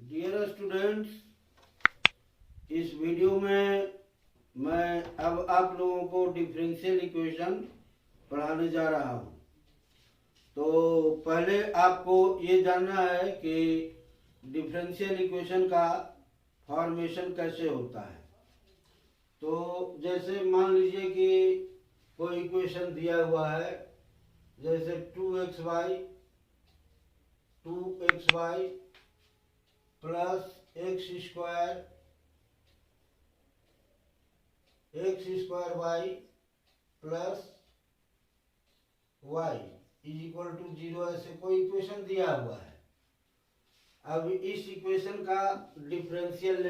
Dear students, इस video में मैं अब आप लोगों को डिफरेंशियल इक्वेशन पढ़ाने जा रहा हूँ। तो पहले आपको ये जानना है कि डिफरेंशियल इक्वेशन का फॉर्मेशन कैसे होता है। तो जैसे मान लीजिए कि कोई इक्वेशन दिया हुआ है, जैसे 2xy plus x square y plus y is equal to 0, ऐसे कोई इक्वेशन दिया हुआ है। अब इस इक्वेशन का डिफरेंशियल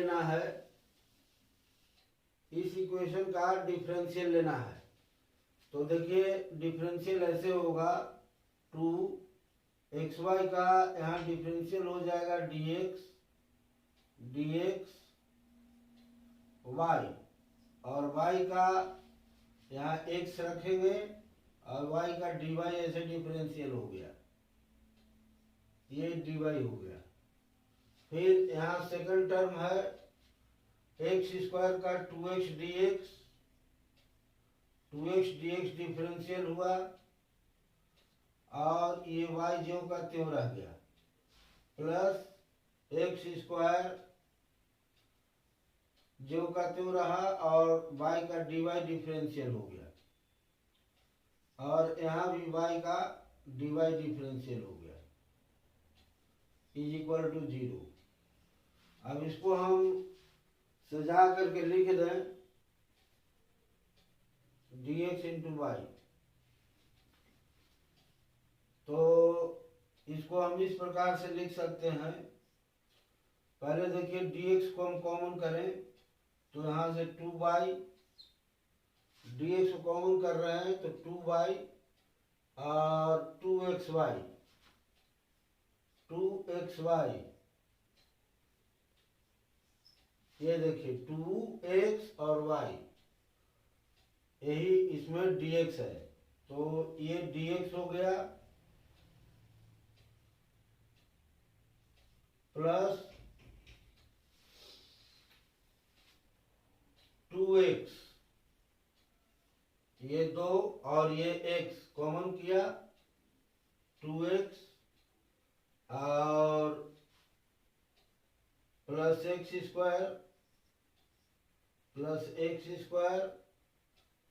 लेना है, तो देखिए डिफरेंशियल ऐसे होगा, 2xy का यहाँ डिफरेंशियल हो जाएगा dx y, और y का यहाँ x रखेंगे और y का dy ऐसे डिफरेंशियल हो गया, ये dy हो गया। फिर यहाँ सेकंड टर्म है एक्स स्क्वायर का 2x dx डिफरेंशियल हुआ, और ये y ज्यों का त्यों रह गया, प्लस एक्स स्क्वायर ज्यों का त्यों रहा और y का dy डिफरेंशियल हो गया, और यहाँ भी y का dy डिफरेंशियल हो गया, इज इक्वल टू 0। अब इसको हम सजा करके लिख दें dx इंटू वाई, तो इसको हम इस प्रकार से लिख सकते हैं। पहले देखिए dx को हम कॉमन करें तो यहाँ से 2y, dx को कॉमन कर रहे हैं तो 2y और 2xy, ये देखिए 2x और y, यही इसमें dx है, तो ये dx हो गया प्लस 2x, ये 2 और ये x कॉमन किया, 2x और plus x square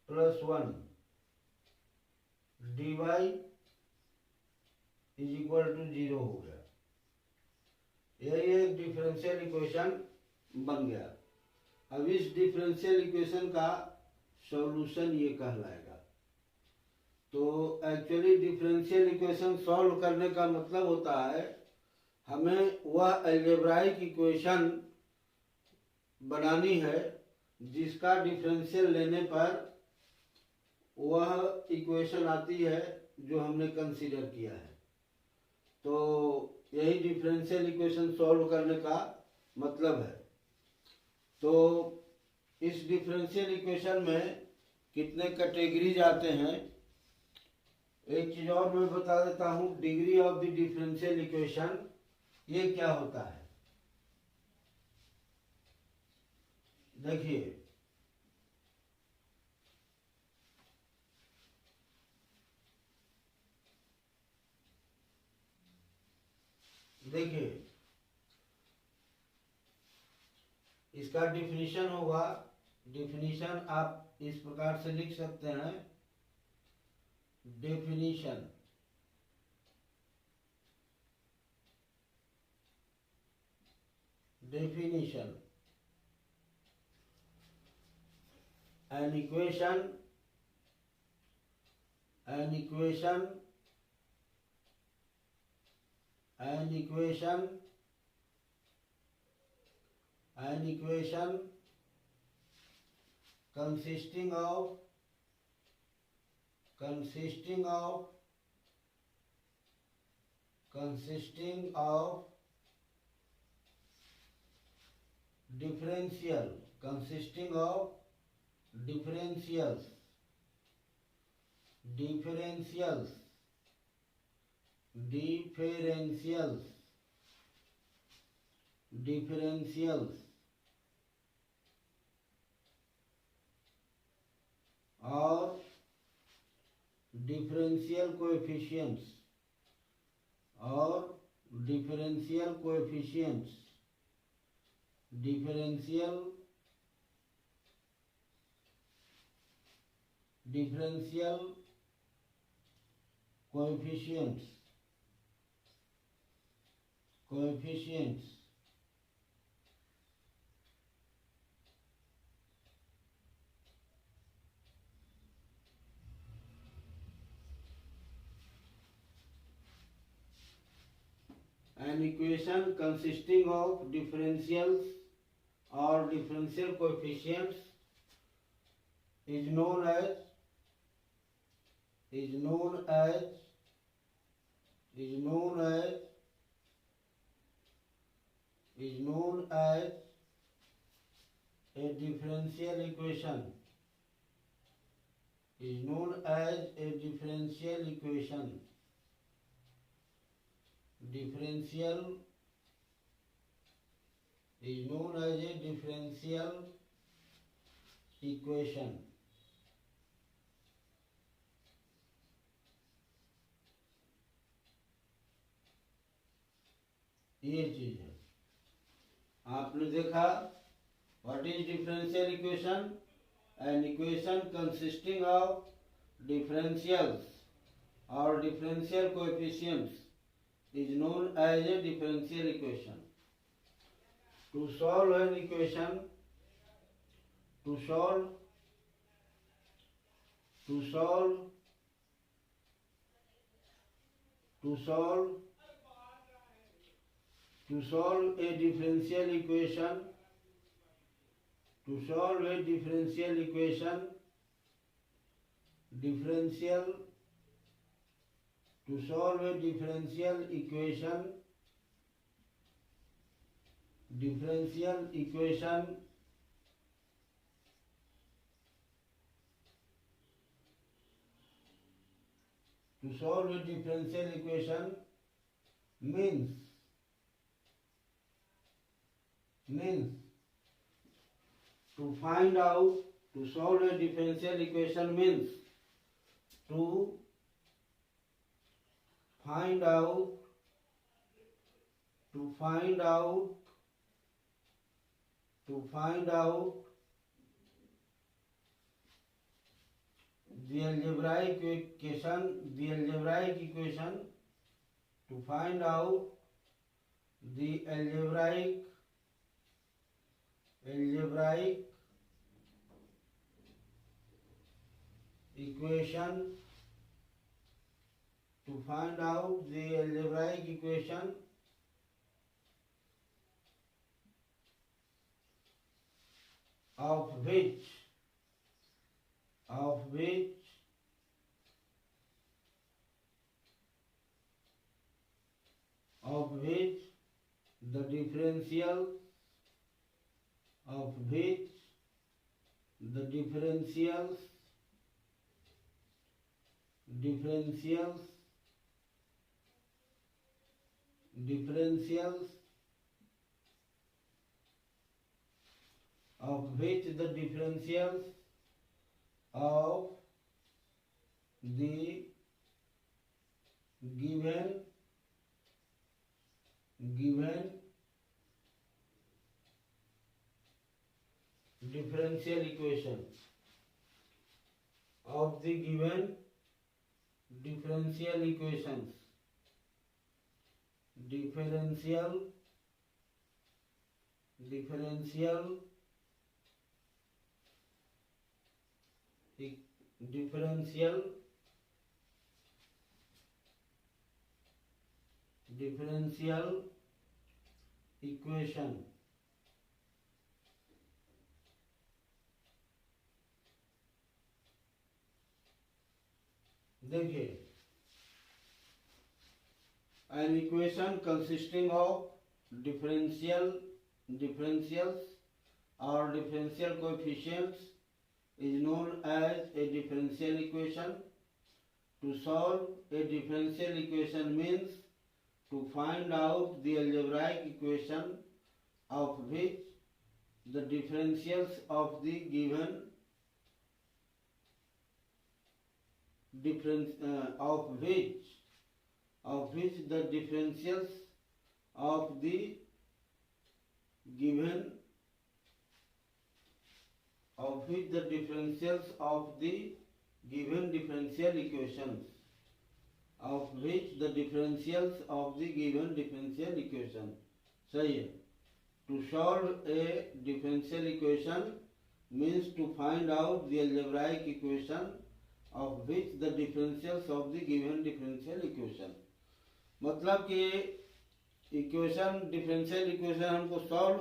plus 1 dy is equal to 0 हो गया। यही एक डिफरेंशियल इक्वेशन बन गया। अब इस डिफरेंशियल इक्वेशन का सॉल्यूशन ये कहलाएगा। तो एक्चुअली डिफरेंशियल इक्वेशन सॉल्व करने का मतलब होता है हमें वह अलजेब्राइक इक्वेशन बनानी है जिसका डिफरेंशियल लेने पर वह इक्वेशन आती है जो हमने कंसीडर किया है। तो यही डिफरेंशियल इक्वेशन सॉल्व करने का मतलब है। तो इस डिफरेंशियल इक्वेशन में कितने कैटेगरीज आते हैं, एक चीज और मैं बता देता हूँ, degree of the differential equation ये क्या होता है। देखिए इसका डिफिनीशन होगा, डिफिनीशन आप इस प्रकार से लिख सकते हैं, definition an equation consisting of differentials differentials or differential coefficients or differential coefficients, differential coefficients, an equation consisting of differentials or differential coefficients is known as a differential equation, is known as a differential equation. Differential is known as a differential equation. ये चीज है, आपने देखा. What is differential equation? An equation consisting of differentials or differential coefficients is known as a differential equation. To solve an equation, to solve a differential equation, means to find out, to solve a differential equation means to find out the algebraic equation, to find out the algebraic equation, of which the differentials of the given differential equation, differential equation. देखिए, an equation consisting of differentials or differential coefficients is known as a differential equation. To solve a differential equation means to find out the algebraic equation of which the differentials of the given of which the differentials of the given differential equations सही है. To solve a differential equation means to find out the algebraic equation of which the differentials of the given differential equation. मतलब कि differential equation हमको solve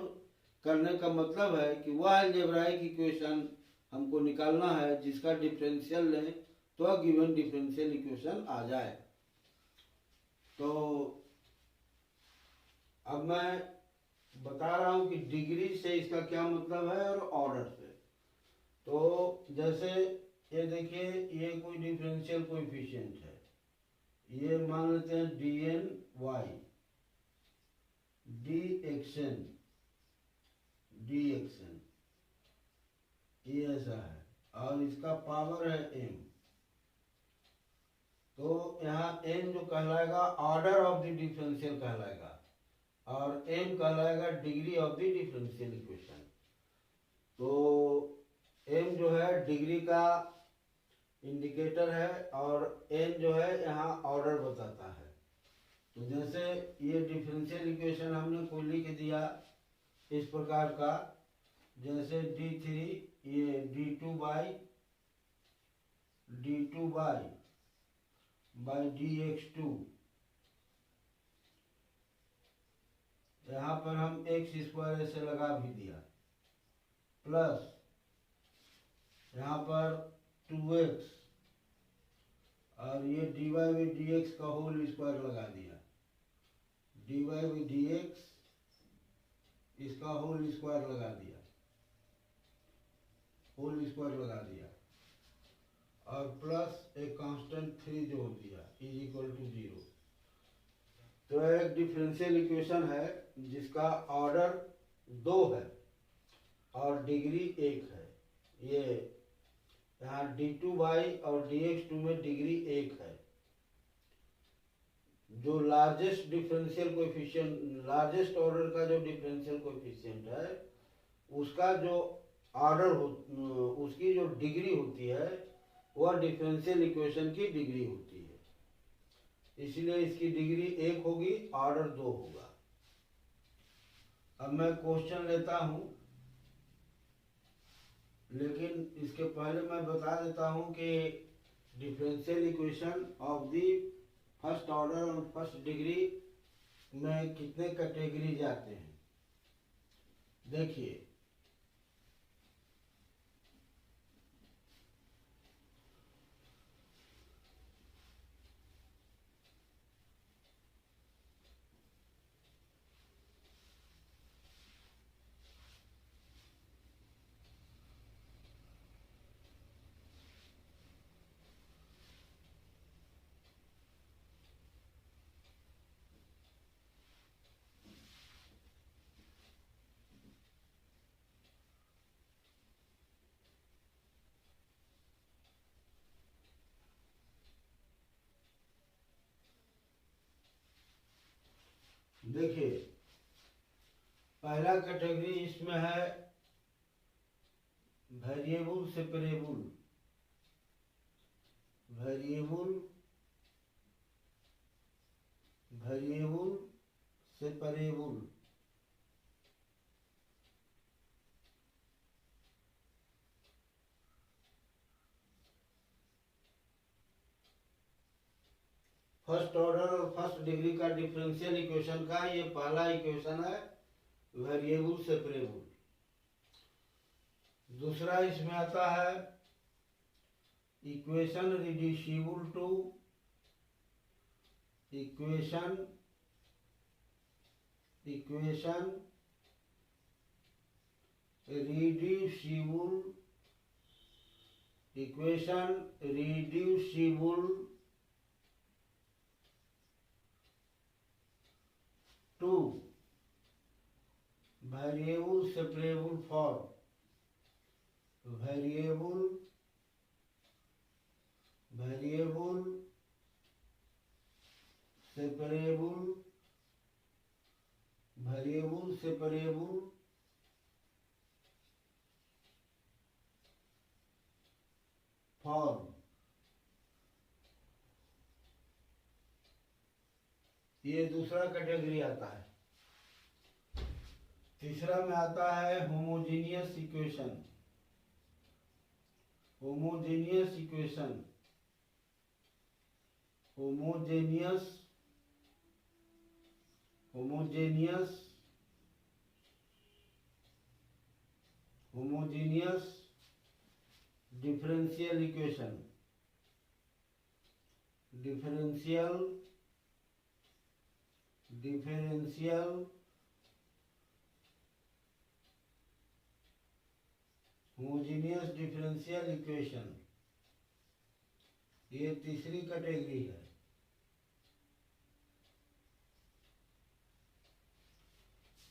करने का मतलब है कि वह अलजेब्राइक इक्वेशन हमको निकालना है जिसका डिफरेंशियल लें तो गिवन डिफरेंशियल इक्वेशन आ जाए. तो अब मैं बता रहा हूं कि डिग्री से इसका क्या मतलब है और ऑर्डर से. तो जैसे ये देखिए, ये कोई डिफरेंशियल कोएफिशिएंट है, ये मान लेते हैं dn y dxn ये ऐसा है और इसका पावर है m. तो यहाँ n जो कहलाएगा ऑर्डर ऑफ द डिफरेंशियल कहलाएगा और m कहलाएगा degree of the differential equation. तो m जो है डिग्री का इंडिकेटर है और n जो है यहाँ ऑर्डर बताता है. तो जैसे ये डिफरेंशियल इक्वेशन हमने कोई लिख दिया इस प्रकार का, जैसे d3 ये d2 बाई dx2, यहाँ पर हम x स्क्वायर ऐसे लगा भी दिया, प्लस यहाँ पर 2x और ये dy बाई dx का होल स्क्वायर लगा दिया, dy बाई dx इसका होल स्क्वायर लगा दिया और प्लस एक कांस्टेंट 3 जोड़ दिया इज इक्वल टू 0. तो एक डिफरेंशियल इक्वेशन है जिसका ऑर्डर 2 है और डिग्री 1 है. ये यहाँ d2 बाई और dx2 में डिग्री 1 है. जो लार्जेस्ट ऑर्डर का जो डिफरेंशियल कोएफिशिएंट है उसका जो उसकी जो डिग्री होती है वह डिफरेंशियल इक्वेशन की डिग्री होती है. इसलिए इसकी डिग्री 1 होगी, ऑर्डर 2 होगा. अब मैं क्वेश्चन लेता हूं, लेकिन इसके पहले मैं बता देता हूं कि differential equation of the first order और फर्स्ट डिग्री में कितने कैटेगरी जाते हैं. देखिए, पहला कैटेगरी इसमें है वेरिएबल सेपरेबल. फर्स्ट ऑर्डर और फर्स्ट डिग्री का डिफरेंशियल इक्वेशन का ये पहला इक्वेशन है वेरिएबल सेपरेबल. दूसरा इसमें आता है equation reducible to equation reducible to variable separable form, variable separable form, ये दूसरा कैटेगरी आता है। तीसरा में आता है homogeneous equation, homogeneous equation, homogeneous differential equation, differential homogeneous differential equation, ये तीसरी कैटेगरी है।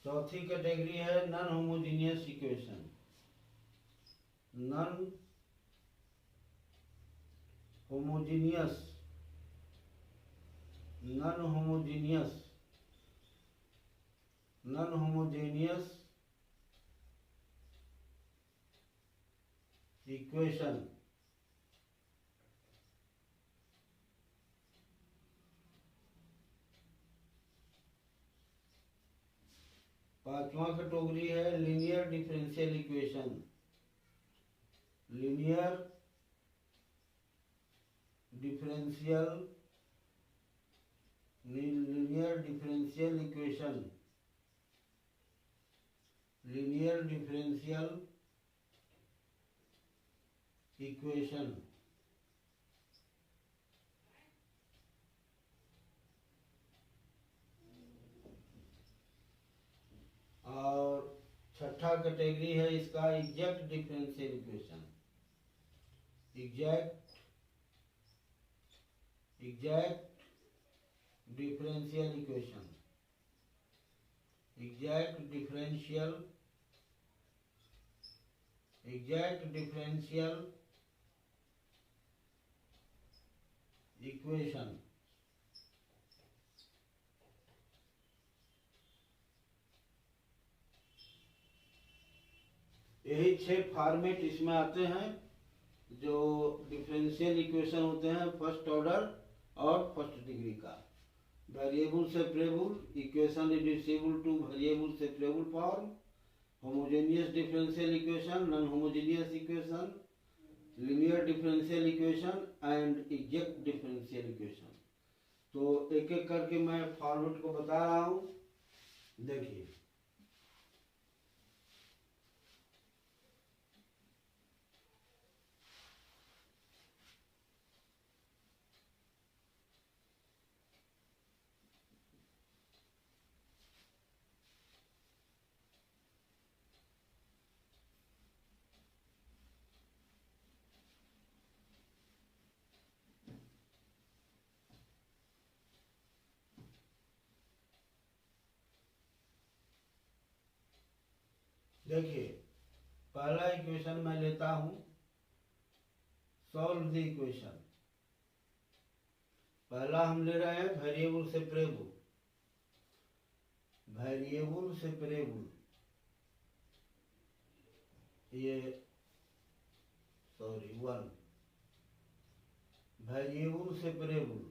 चौथी कैटेगरी है non homogeneous equation, non homogeneous equation. पांचवा कैटेगरी है linear differential equation, linear differential equation, linear differential equation. और छठा कैटेगरी है इसका exact differential equation, exact differential equation, exact differential equation. यही 6 फॉर्मेट इसमें आते हैं जो डिफरेंशियल इक्वेशन होते हैं फर्स्ट ऑर्डर और फर्स्ट डिग्री का। Variable separable equation reducible two variable separable form, homogeneous differential equation, non homogeneous equation, linear differential equation and exact differential equation. तो एक एक करके मैं फॉर्मेट को बता रहा हूं, देखिए। देखिए पहला इक्वेशन मैं लेता हूं, सॉल्व द इक्वेशन। पहला हम ले रहे हैं वेरिएबल सेपरेबल, ये सॉरी 1, वेरिएबल सेपरेबल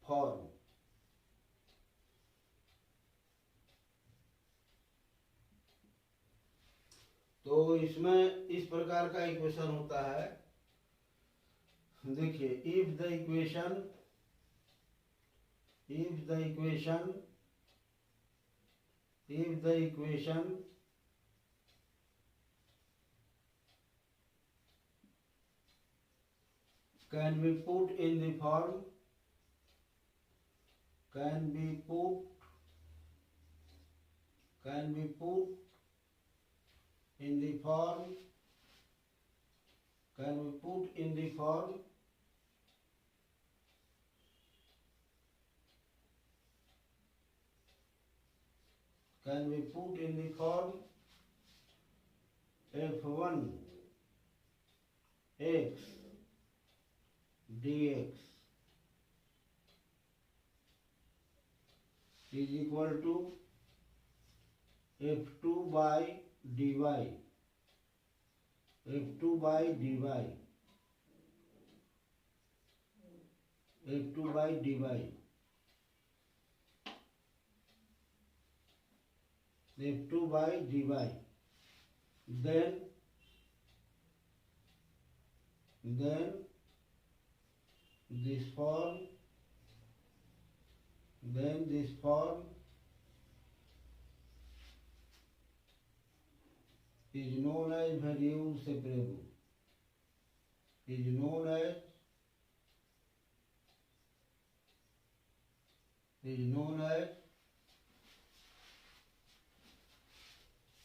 फॉर्म। तो इसमें इस प्रकार का इक्वेशन होता है, देखिए। If the equation can be put in the form can be put in the form can be put in the form can be put in the form f1 x dx is equal to f2 by dy, f2 by dy, f2 by dy, f2 by dy. Then this form is known as variable separable. Is known as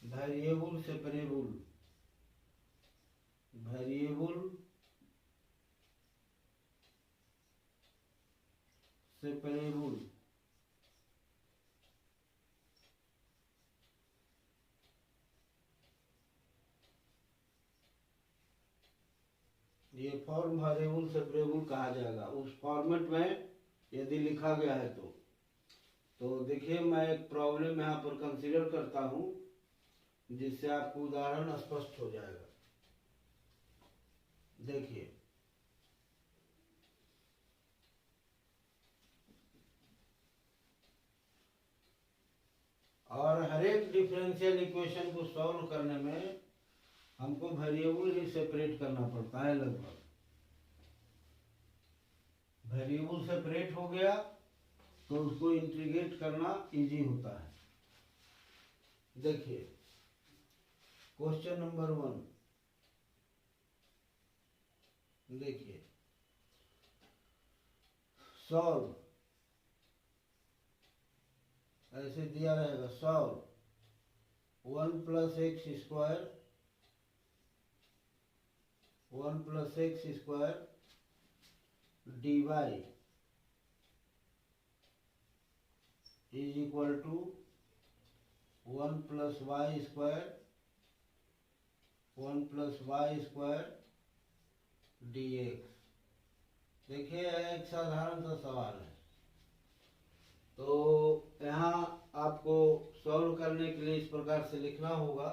variable separable. Variable separable. ये form variable separable कहा जाएगा उस format में यदि लिखा गया है तो देखिए मैं एक प्रॉब्लम यहाँ पर कंसीडर करता हूँ जिससे आपको उदाहरण स्पष्ट हो जाएगा। देखिए और हर एक डिफरेंशियल इक्वेशन को सॉल्व करने में हमको वेरिएबल ही सेपरेट करना पड़ता है। लगभग वेरिएबल सेपरेट हो गया तो उसको इंटीग्रेट करना इजी होता है। देखिए क्वेश्चन नंबर 1 देखिए सॉल्व ऐसे दिया रहेगा solve 1 + x² dy is equal to 1 + y² dx। देखिए एक साधारण सा सवाल है तो यहाँ आपको सॉल्व करने के लिए इस प्रकार से लिखना होगा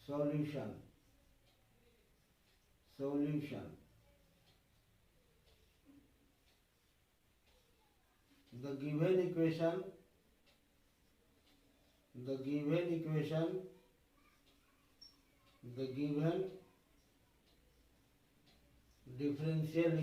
solution the given equation the given differential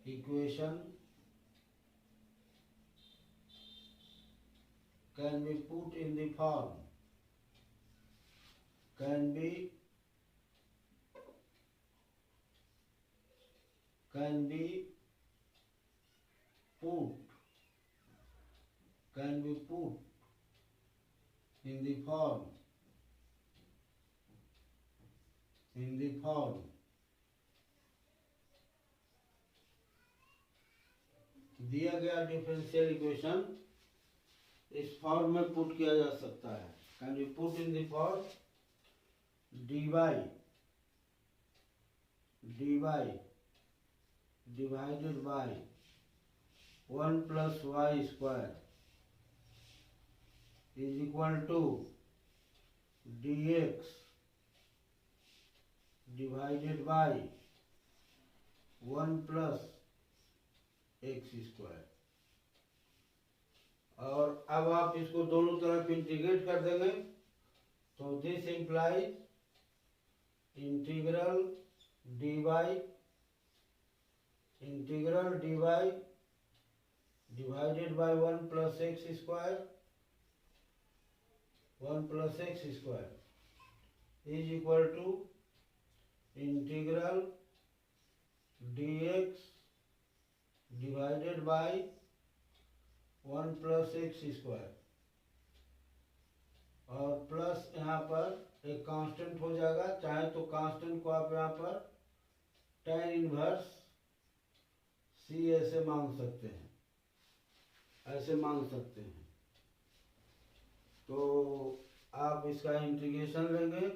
equation can be put in the form can be put in the form दिया गया डिफरेंशियल इक्वेशन इस फॉर्म में पुट किया जा सकता है। Can be put in the form dy divided by 1 + y² is equal to dx divided by 1 + x²। और अब आप इसको दोनों तरफ इंटीग्रेट कर देंगे तो this implies integral dy divided by 1 plus x square, 1 plus x square is equal to integral dx divided by 1 plus x square, और प्लस यहाँ पर एक कांस्टेंट हो जाएगा। चाहे तो कांस्टेंट को आप यहाँ पर tan इनवर्स c ऐसे मांग सकते हैं, ऐसे मांग सकते हैं। तो आप इसका इंटीग्रेशन लेंगे।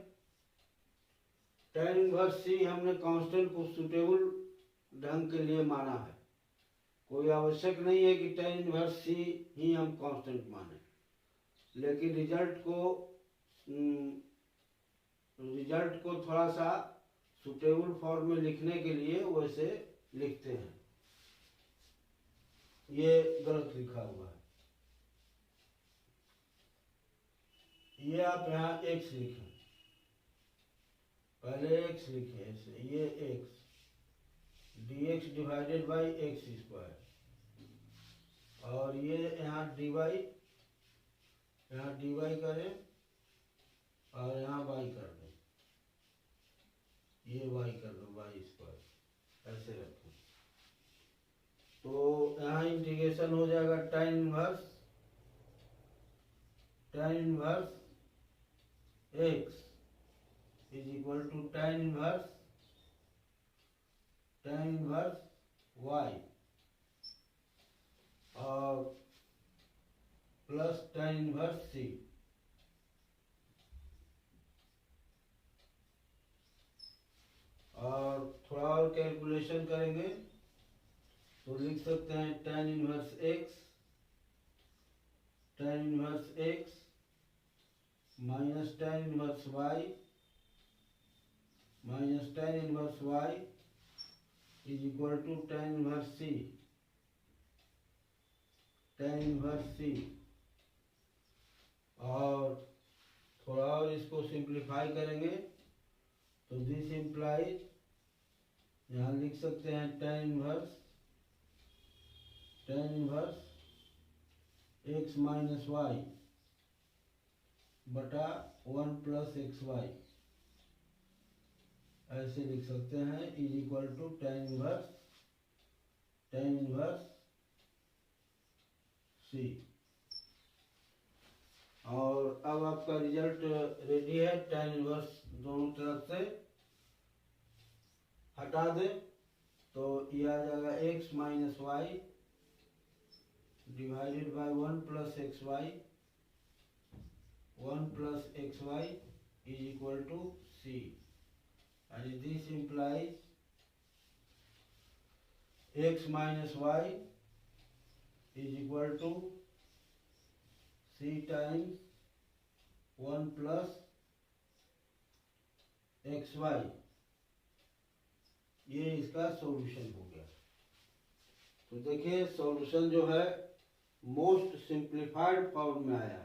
tan इनवर्स c हमने कांस्टेंट को सुटेबल ढंग के लिए माना है, कोई आवश्यक नहीं है कि tan इनवर्स c ही हम कांस्टेंट माने, लेकिन रिजल्ट को थोड़ा सा सुटेबल फॉर्म में लिखने के लिए वैसे लिखते हैं। ये गलत लिखा हुआ है, ये आप यहाँ x लिखें, पहले x लिखे ऐसे, ये x dx divided by x square, और ये यहाँ dy, यहाँ dy करें और यहाँ y कर दें, ये y कर दो, y स्क्वायर ऐसे रखें। तो यहाँ इंटीग्रेशन हो जाएगा tan inverse x is equal to tan inverse y और प्लस tan इनवर्स c। और थोड़ा और कैलकुलेशन करेंगे तो लिख सकते हैं tan inverse x minus tan inverse y minus tan inverse y is equal to tan inverse c, tan inverse c। और थोड़ा और इसको सिंप्लीफाई करेंगे तो दिस इम्प्लाइज, यहाँ लिख सकते हैं tan inverse x minus y बटा 1 प्लस एक्स वाई, ऐसे लिख सकते हैं, is equal to tan inverse c। और अब आपका रिजल्ट रेडी है। tan इनवर्स दोनों तरफ से हटा दें तो ये आ जाएगा x minus y divided by 1 plus x y, 1 plus x y is equal to c, and this implies x minus y is equal to c times 1 plus xy। ये इसका सॉल्यूशन हो गया। तो देखिए सॉल्यूशन जो है मोस्ट सिंप्लीफाइड फॉर्म में आया,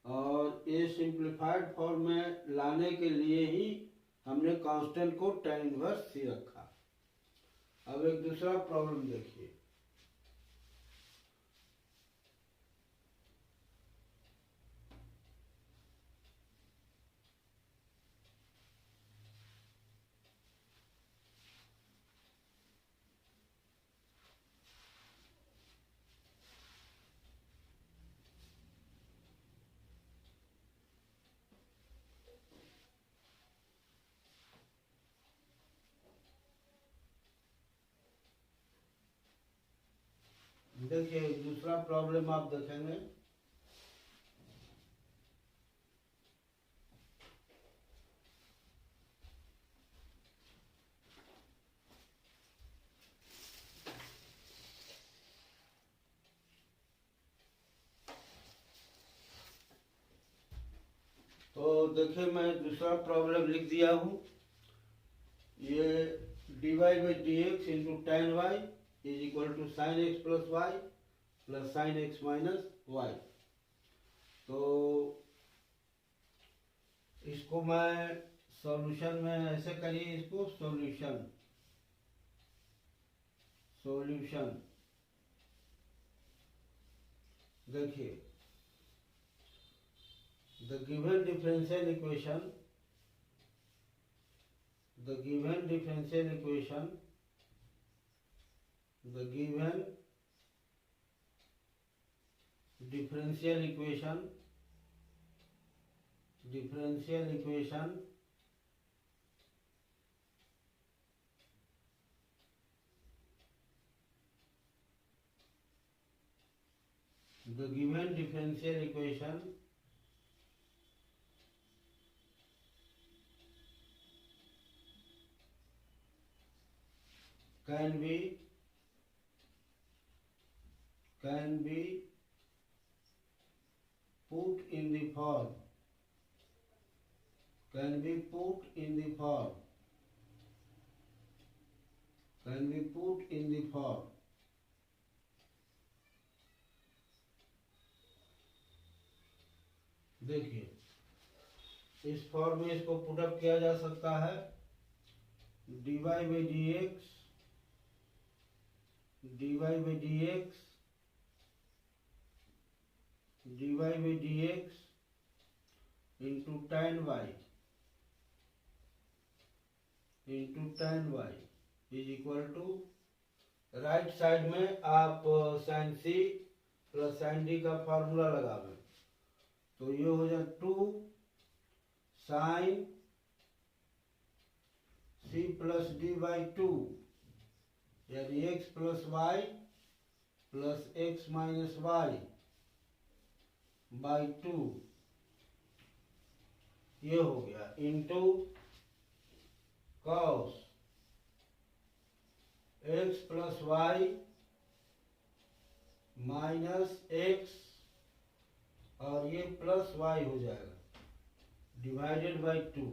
और ये सिंप्लीफाइड फॉर्म में लाने के लिए ही हमने कांस्टेंट को tan इनवर्स c रखा। अब एक दूसरा प्रॉब्लम देखिए। देखिए दूसरा प्रॉब्लम आप देखेंगे। तो देखिए मैं दूसरा प्रॉब्लम लिख दिया हूँ। ये dy by d x into tan y is equal to sine x plus y plus sine x minus y. तो इसको मैं सॉल्यूशन में ऐसे करिए, इसको सॉल्यूशन देखिए, the given differential equation the given differential equation the given differential equation differential equation the given differential equation can be put in the form can be put in the form can be put in the form देखिए, इस form में इसको put up किया जा सकता है। dy by dx dy by dx dy by dx into tan y is equal to, right side में आप sine C plus sine D का फॉर्मूला लगावे, तो ये हो जाए 2 sine C plus D by 2, यानी x plus y plus x minus y by 2, ये हो गया into cos x plus y minus x, और ये प्लस वाई हो जाएगा डिवाइडेड बाई 2।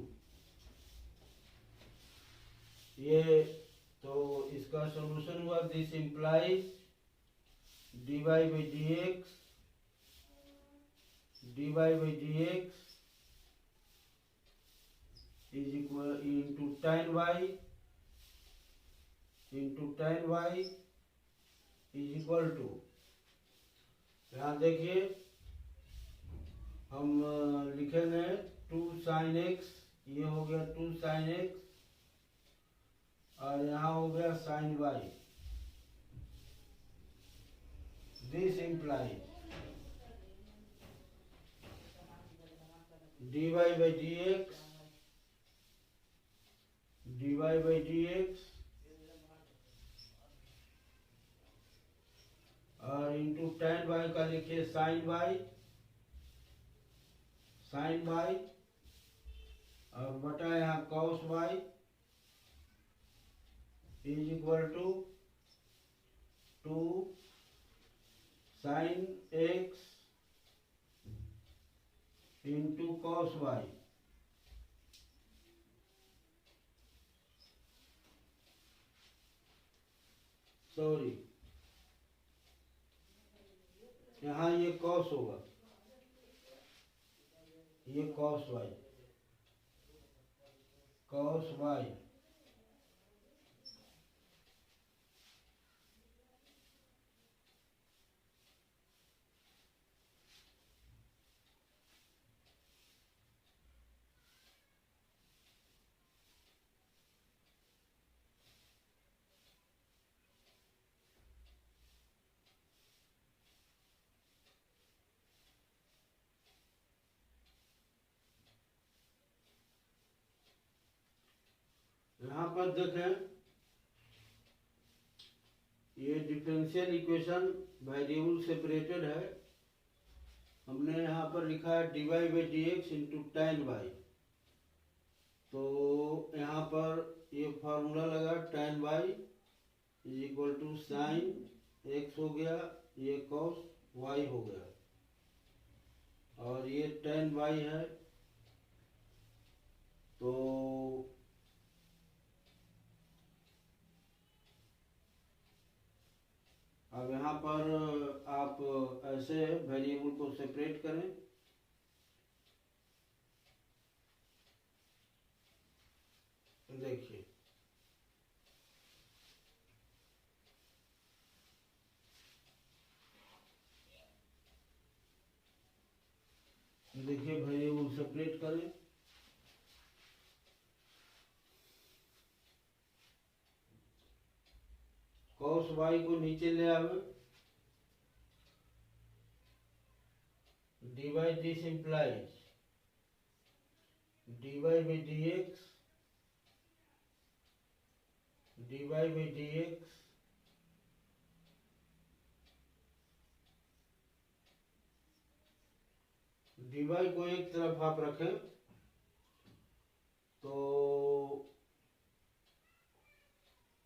ये तो इसका सॉल्यूशन हुआ। This implies dy by dx is equal into tan y is equal to, यहाँ देखिए हम लिखेंगे 2 sin x, ये हो गया 2 sin x, और यहाँ हो गया sin y। This implies dy by dx और इंटू tan y का लिखिए sin y, और बटा यहाँ cos y is equal to 2 sin x into cos y। Sorry, यहाँ ये cos होगा, ये cos y यहाँ पर देखें, ये डिफरेंशियल इक्वेशन वेरिएबल सेपरेटेड है। हमने यहाँ पर लिखा है dy by dx into tan y, तो यहाँ पर ये फार्मूला लगा tan y is equal to sine x हो गया, ये cos y हो गया, और ये tan y है, तो अब यहाँ पर आप ऐसे वेरिएबल को सेपरेट करें। देखिए, देखिए वेरिएबल सेपरेट करें। cos y को नीचे ले आवे। dy this implies dy by dx dy by dx dy को एक तरफ आप रखें तो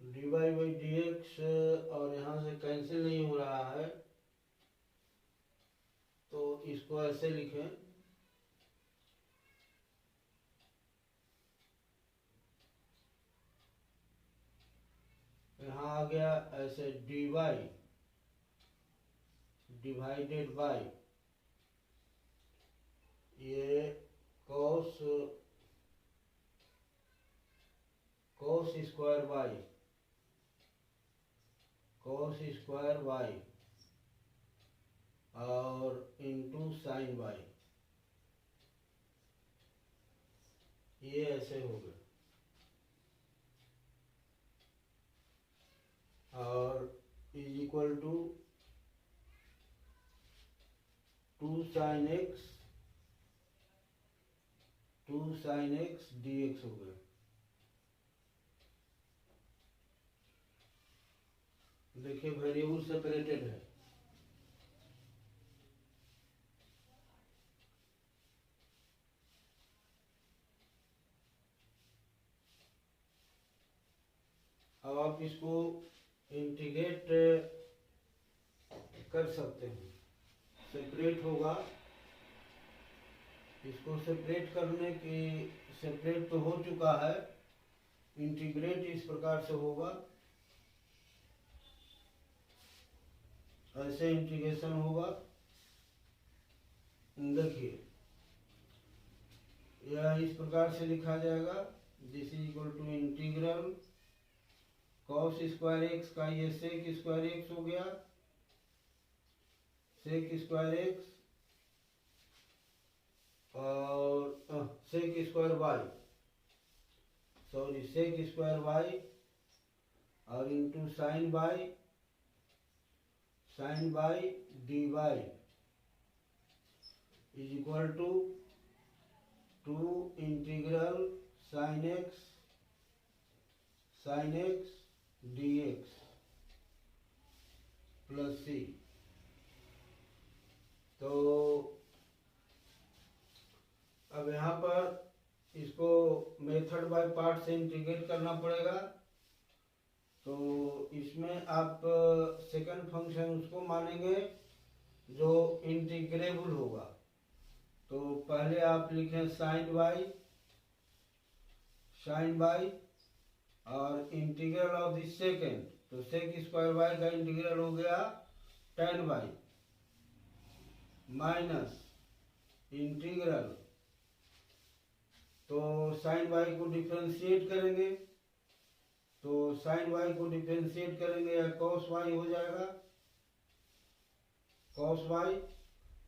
dy by dx और यहाँ से कैंसिल नहीं हो रहा है, तो इसको ऐसे लिखें, यहाँ आ गया ऐसे dy डिवाइडेड बाय ये cos स्क्वायर y और इंटू साइन y, ये ऐसे हो गए। और is equal to 2 sin x dx हो गए। देखिए वेरिएबल सेपरेटेड है। अब आप इसको इंटीग्रेट कर सकते हैं, सेपरेट होगा। इसको सेपरेट करने की सेपरेट तो हो चुका है, इंटीग्रेट इस प्रकार से होगा, ऐसे इंटीग्रेशन होगा। देखिए यह इस प्रकार से लिखा जाएगा, this is equal to integral cos square x का ये सेक स्क्वायर एक्स हो गया, सेक स्क्वायर एक्स और sec square y, sorry sec square y और into sine by d y is equal to 2 integral sine x dx plus c. तो अब यहाँ पर इसको मेथड बाय पार्ट से इंटीग्रेट करना पड़ेगा। तो इसमें आप सेकंड फंक्शन उसको मानेंगे जो इंटीग्रेबल होगा। तो पहले आप लिखें साइन बाई और इंटीग्रल ऑफ दिस सेकेंड, तो सेक स्क्वायर वाई का इंटीग्रल हो गया tan वाई माइनस इंटीग्रल, तो साइन वाई को डिफरेंशिएट करेंगे, तो साइन वाई को डिफरेंशिएट करेंगे या cos वाई हो जाएगा, cos वाई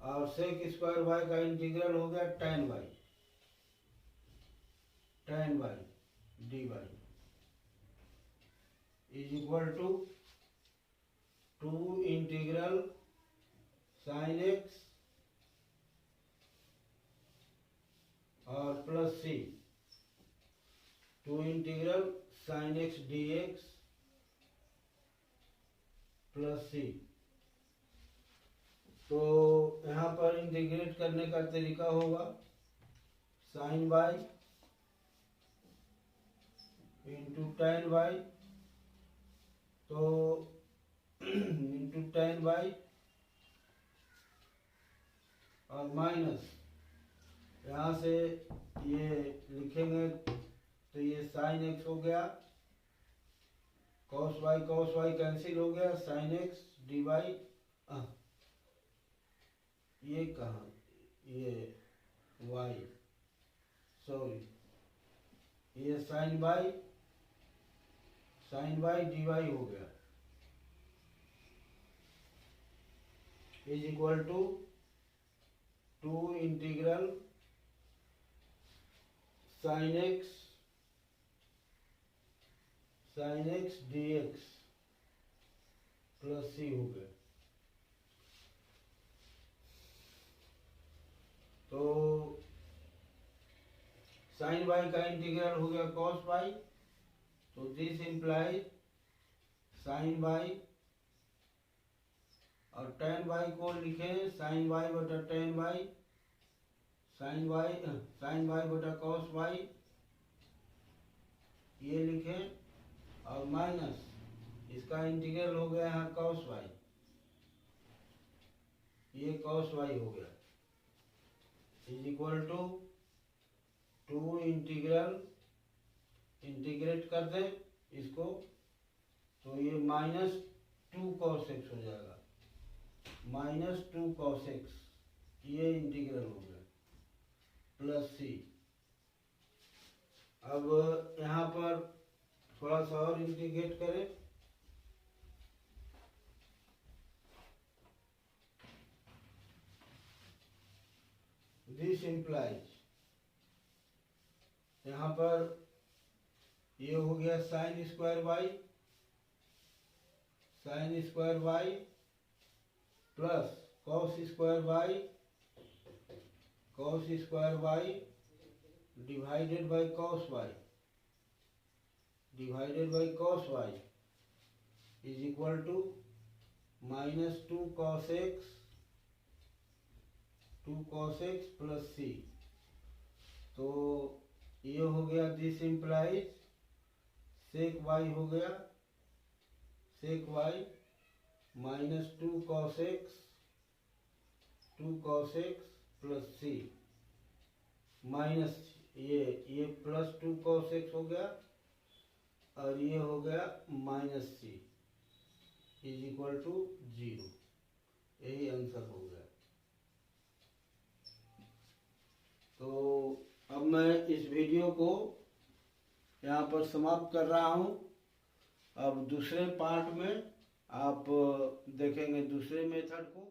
और सेक स्क्वायर वाई का इंटीग्रल हो गया tan y d y is equal to 2 integral sine x और plus c, 2 integral sine x d x plus c. तो यहाँ पर इंटीग्रेट करने का तरीका होगा sine y into tan y, तो इंटू tan वाई और माइनस यहाँ से ये लिखेंगे तो ये साइन एक्स हो गया, cos वाई कैंसिल हो गया, साइन एक्स डी वाई, ये कहाँ, ये वाई सॉरी, ये साइन वाई डी वाई हो गया is equal to 2 integral sine x dx plus c हो गया। तो साइन वाई का इंटीग्रल हो गया कॉस वाई, तो दिस इंप्लाइज साइन वाई, और टेन वाई को लिखे साइन वाई बटा टेन वाई, साइन वाई बटा कॉस वाई, ये लिखे, और माइनस इसका इंटीग्रल हो गया यहाँ कॉस वाई, ये कॉस वाई हो गया, इज इक्वल टू 2 इंटीग्रेट कर दे इसको, तो ये -2 cos x हो जाएगा, -2 cos x, ये इंटीग्रल हो गया, प्लस सी। अब यहाँ पर थोड़ा सा और इंटीग्रेट करें, दिस इम्प्लाइज, यहाँ पर ये हो गया sine square y plus cos square y divided by cos y is equal to -2 cos x plus c. तो ये हो गया दिस इम्प्लाइज सेक वाई हो गया, sec y -2 cos x plus c, minus ये +2 cos x हो गया, और ये हो गया -c इज इक्वल टू 0। यही आंसर हो गया। तो अब मैं इस वीडियो को यहाँ पर समाप्त कर रहा हूँ। अब दूसरे पार्ट में आप देखेंगे दूसरे मेथड को।